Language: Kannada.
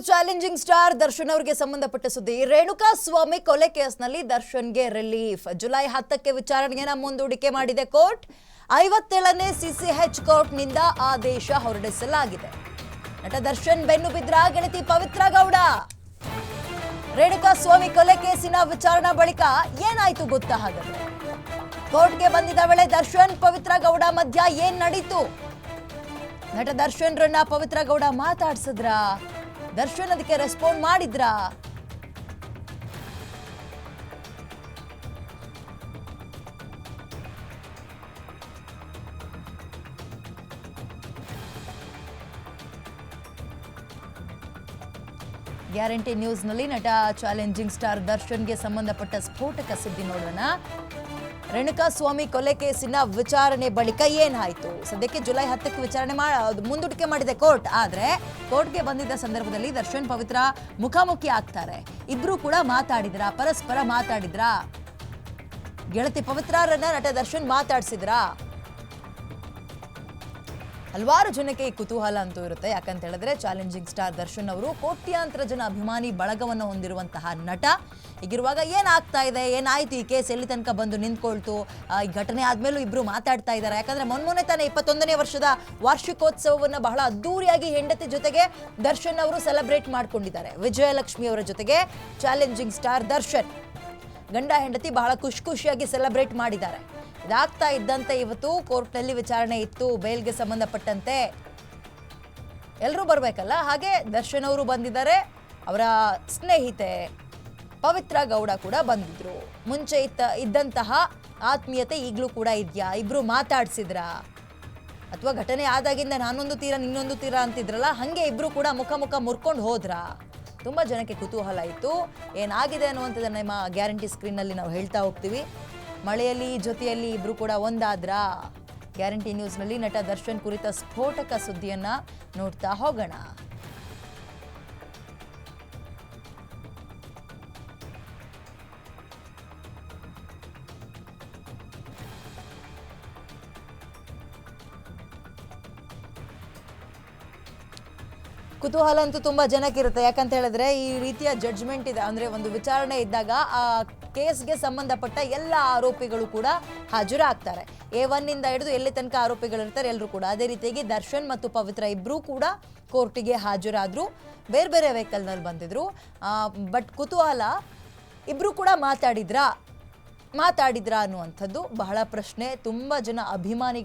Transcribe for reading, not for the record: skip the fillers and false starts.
ಚಾಲೆಂಜಿಂಗ್ ಸ್ಟಾರ್ ದರ್ಶನ್ ಅವರಿಗೆ ಸಂಬಂಧಪಟ್ಟ ಸುದ್ದಿ. ರೇಣುಕಾ ಸ್ವಾಮಿ ಕೊಲೆ ಕೇಸ್ನಲ್ಲಿ ದರ್ಶನ್ಗೆ ರಿಲೀಫ್. ಜುಲೈ 10ಕ್ಕೆ ವಿಚಾರಣೆಯನ್ನು ಮುಂದೂಡಿಕೆ ಮಾಡಿದೆ ಕೋರ್ಟ್. 57ನೇ ಸಿಸಿಎಚ್ ಕೋರ್ಟ್ನಿಂದ ಆದೇಶ ಹೊರಡಿಸಲಾಗಿದೆ. ನಟ ದರ್ಶನ್ ಬೆನ್ನು ಬಿದ್ರ ಗೆಳತಿ ಪವಿತ್ರ ಗೌಡ. ರೇಣುಕಾ ಸ್ವಾಮಿ ಕೊಲೆ ಕೇಸಿನ ವಿಚಾರಣಾ ಬಳಿಕ ಏನಾಯ್ತು ಗೊತ್ತಾ? ಹಾಗಾದ್ರೆ ಕೋರ್ಟ್ಗೆ ಬಂದಿದ್ದ ವೇಳೆ ದರ್ಶನ್ ಪವಿತ್ರ ಗೌಡ ಮಧ್ಯ ಏನ್ ನಡೀತು? ನಟ ದರ್ಶನ್ ರನ್ನ ಪವಿತ್ರ ಗೌಡ ಮಾತಾಡ್ಸಿದ್ರ? ದರ್ಶನ್ ಅದಕ್ಕೆ ರೆಸ್ಪಾಂಡ್ ಮಾಡಿದ್ರ? ಗ್ಯಾರಂಟಿ ನ್ಯೂಸ್ನಲ್ಲಿ ನಟ ಚಾಲೆಂಜಿಂಗ್ ಸ್ಟಾರ್ ದರ್ಶನ್ಗೆ ಸಂಬಂಧಪಟ್ಟ ಸ್ಫೋಟಕ ಸುದ್ದಿ ನೋಡೋಣ. ರೇಣುಕಾ ಸ್ವಾಮಿ ಕೊಲೆ ಕೇಸಿನ ವಿಚಾರಣೆ ಬಳಿಕ ಏನಾಯ್ತು? ಸದ್ಯಕ್ಕೆ ಜುಲೈ 10ಕ್ಕೆ ವಿಚಾರಣೆ ಮುಂದೂಡಿಕೆ ಮಾಡಿದೆ ಕೋರ್ಟ್. ಆದ್ರೆ ಕೋರ್ಟ್ಗೆ ಬಂದಿದ್ದ ಸಂದರ್ಭದಲ್ಲಿ ದರ್ಶನ್ ಪವಿತ್ರ ಮುಖಾಮುಖಿ ಆಗ್ತಾರೆ. ಇಬ್ರು ಕೂಡ ಮಾತಾಡಿದ್ರ? ಪರಸ್ಪರ ಮಾತಾಡಿದ್ರ? ಗೆಳತಿ ಪವಿತ್ರರನ್ನ ನಟ ದರ್ಶನ್ ಮಾತಾಡ್ಸಿದ್ರ? ಹಲವಾರು ಜನಕ್ಕೆ ಈ ಕುತೂಹಲ ಅಂತೂ ಇರುತ್ತೆ. ಯಾಕಂತ ಹೇಳಿದ್ರೆ ಚಾಲೆಂಜಿಂಗ್ ಸ್ಟಾರ್ ದರ್ಶನ್ ಅವರು ಕೋಟ್ಯಾಂತರ ಜನ ಅಭಿಮಾನಿ ಬಳಗವನ್ನು ಹೊಂದಿರುವಂತಹ ನಟ. ಹೀಗಿರುವಾಗ ಏನಾಗ್ತಾ ಇದೆ, ಏನಾಯ್ತು, ಈ ಕೇಸ್ ಎಲ್ಲಿ ತನಕ ಬಂದು ನಿಂತ್ಕೊಳ್ತು? ಈ ಘಟನೆ ಆದ್ಮೇಲೂ ಇಬ್ರು ಮಾತಾಡ್ತಾ ಇದ್ದಾರೆ. ಯಾಕಂದ್ರೆ ಮೊನ್ನೆ ತಾನೇ 21ನೇ ವರ್ಷದ ವಾರ್ಷಿಕೋತ್ಸವವನ್ನು ಬಹಳ ಅದ್ದೂರಿಯಾಗಿ ಹೆಂಡತಿ ಜೊತೆಗೆ ದರ್ಶನ್ ಅವರು ಸೆಲೆಬ್ರೇಟ್ ಮಾಡ್ಕೊಂಡಿದ್ದಾರೆ. ವಿಜಯಲಕ್ಷ್ಮಿ ಅವರ ಜೊತೆಗೆ ಚಾಲೆಂಜಿಂಗ್ ಸ್ಟಾರ್ ದರ್ಶನ್ ಗಂಡ ಹೆಂಡತಿ ಬಹಳ ಖುಷಿಯಾಗಿ ಸೆಲೆಬ್ರೇಟ್ ಮಾಡಿದ್ದಾರೆ. ಇದಾಗ್ತಾ ಇದ್ದಂತೆ ಇವತ್ತು ಕೋರ್ಟ್ನಲ್ಲಿ ವಿಚಾರಣೆ ಇತ್ತು ಬೇಲ್ಗೆ ಸಂಬಂಧಪಟ್ಟಂತೆ. ಎಲ್ಲರೂ ಬರಬೇಕಲ್ಲ, ಹಾಗೆ ದರ್ಶನ್ ಅವರು ಬಂದಿದ್ದಾರೆ. ಅವರ ಸ್ನೇಹಿತೆ ಪವಿತ್ರ ಗೌಡ ಕೂಡ ಬಂದಿದ್ರು. ಮುಂಚೆ ಇದ್ದಂತಹ ಆತ್ಮೀಯತೆ ಈಗಲೂ ಕೂಡ ಇದೆಯಾ? ಇಬ್ರು ಮಾತಾಡ್ಸಿದ್ರ? ಅಥವಾ ಘಟನೆ ಆದಾಗಿಂದ ನಾನೊಂದು ತೀರ ನಿನ್ನೊಂದು ತೀರ ಅಂತಿದ್ರಲ್ಲ, ಹಂಗೆ ಇಬ್ರು ಕೂಡ ಮುಖ ಮುರ್ಕೊಂಡು ಹೋದ್ರ? ತುಂಬ ಜನಕ್ಕೆ ಕುತೂಹಲ ಇತ್ತು. ಏನಾಗಿದೆ ಅನ್ನುವಂಥದ್ದನ್ನ ನಿಮ್ಮ ಗ್ಯಾರಂಟಿ ಸ್ಕ್ರೀನ್ನಲ್ಲಿ ನಾವು ಹೇಳ್ತಾ ಹೋಗ್ತೀವಿ. ಮಳೆಯಲ್ಲಿ ಜೊತೆಯಲ್ಲಿ ಇಬ್ರು ಕೂಡ ಒಂದಾದ್ರ? ಗ್ಯಾರಂಟಿ ನ್ಯೂಸ್ನಲ್ಲಿ ನಟ ದರ್ಶನ್ ಕುರಿತ ಸ್ಫೋಟಕ ಸುದ್ದಿಯನ್ನ ನೋಡ್ತಾ ಹೋಗೋಣ. ಕುತೂಹಲ ಅಂತೂ ತುಂಬಾ ಜನಕ್ಕಿರುತ್ತೆ. ಯಾಕಂತ ಹೇಳಿದ್ರೆ ಈ ರೀತಿಯ ಜಡ್ಜ್ಮೆಂಟ್ ಇದೆ ಅಂದ್ರೆ, ಒಂದು ವಿಚಾರಣೆ ಇದ್ದಾಗ ಆ ಕೇಸ್ಗೆ ಸಂಬಂಧಪಟ್ಟ ಎಲ್ಲ ಆರೋಪಿಗಳು ಕೂಡ ಹಾಜರಾಗ್ತಾರೆ. A1 ಇಂದ ಹಿಡಿದು ಎಲ್ಲಿ ತನಕ ಆರೋಪಿಗಳಿರ್ತಾರೆ ಎಲ್ಲರೂ ಕೂಡ. ಅದೇ ರೀತಿಯಾಗಿ ದರ್ಶನ್ ಮತ್ತು ಪವಿತ್ರ ಇಬ್ರು ಕೂಡ ಕೋರ್ಟಿಗೆ ಹಾಜರಾದ್ರು. ಬೇರೆ ವೆಹಿಕಲ್ನಲ್ಲಿ ಬಂದಿದ್ರು. ಬಟ್ ಕುತೂಹಲ, ಇಬ್ರು ಕೂಡ ಮಾತಾಡಿದ್ರಾ ಅನ್ನುವಂಥದ್ದು ಬಹಳ ಪ್ರಶ್ನೆ. ತುಂಬಾ ಜನ ಅಭಿಮಾನಿಗಳು